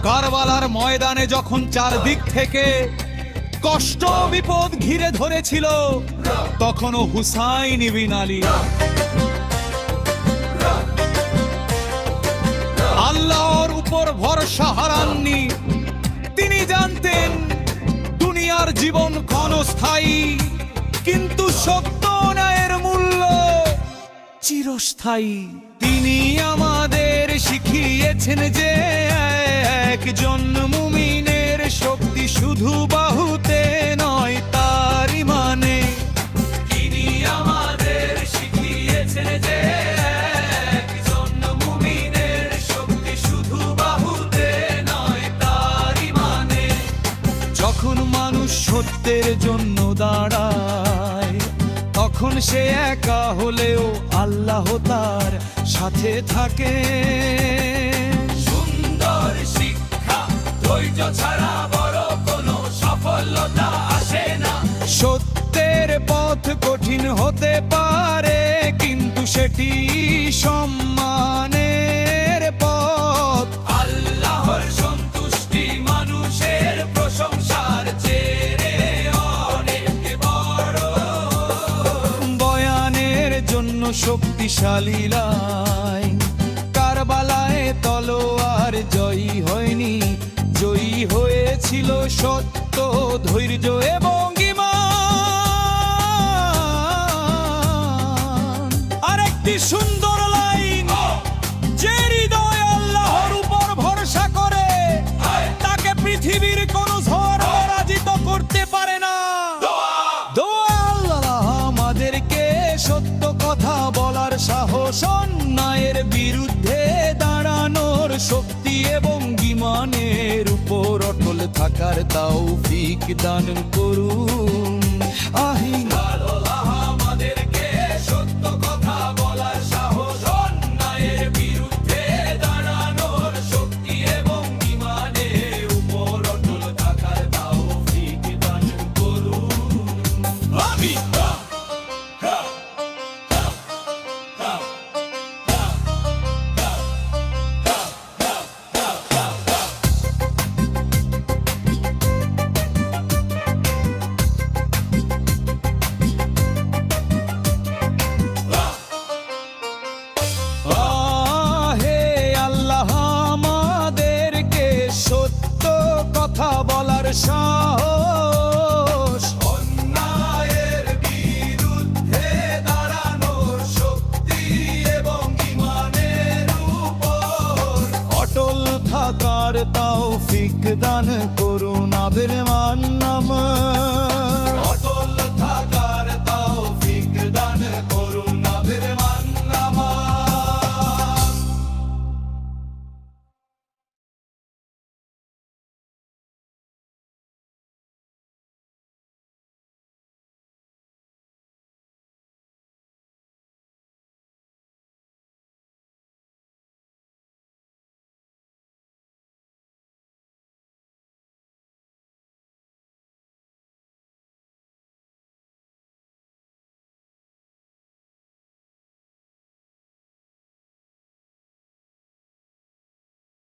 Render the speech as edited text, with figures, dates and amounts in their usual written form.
কারবালার ময়দানে যখন চারদিক থেকে কষ্ট বিপদ ঘিরে ধরেছিল, তখনও হুসাইন বিন আলী আল্লাহর উপর ভরসা হারাননি। তিনি জানতেন দুনিয়ার জীবন ক্ষণস্থায়ী, কিন্তু সত্য ন্যায়ের মূল্য চিরস্থায়ী। তিনি আমাদের শিখিয়েছেন যে একজন মুমিনের শক্তি শুধু বাহুতে নয়, তার ইমানে। তিনি আমাদের শিখিয়েছেন যে একজন মুমিনের শক্তি শুধু বাহুতে নয়, তার ইমানে। যখন মানুষ সত্যের জন্য দাঁড়ায়, তখন সে একা হলেও আল্লাহ তার সাথে থাকে। সুন্দর শিক্ষা, ধৈর্য ছাড়া বড় কোনো সফলতা আসে না। সত্যের পথ কঠিন হতে পারে, কিন্তু সেটি সম্মানের পথ। আল্লাহর সন্তুষ্টি মানুষের প্রশংসার চেয়ে অনেক বড়। বয়ানের জন্য শক্তিশালী লাইন, কারবালায় তলোয়ার জয়ী হয়নি, জয়ী হয়েছিল সত্য, ধৈর্য এবং ঈমান। আরেকটি সুন্দর লাইন, যে হৃদয় আল্লাহর উপর ভরসা করে, তাকে পৃথিবীর কোন ঝড় পরাজিত করতে পারে না। দোয়া আল্লাহ আমাদেরকে সত্য কথা বলার সাহস, অন্যায়ের বিরুদ্ধে দাঁড়ানোর শক্তি এবং ঈমানের উপর অটল থাকার তৌফিক দান করুন। আমিন। আল্লাহ আমাদেরকে সত্য কথা বলার সাহস, অন্যায়ের বিরুদ্ধে দাঁড়ানোর শক্তি এবং ঈমানের উপর অটল থাকার তৌফিক দান করুন। আমিন। কথা বলার সাহস, অন্যায়ের বিরুদ্ধে দাঁড়ানোর শক্তি এবং ঈমানের উপর অটল থাকার তৌফিক দান করুন। আবের মান নাম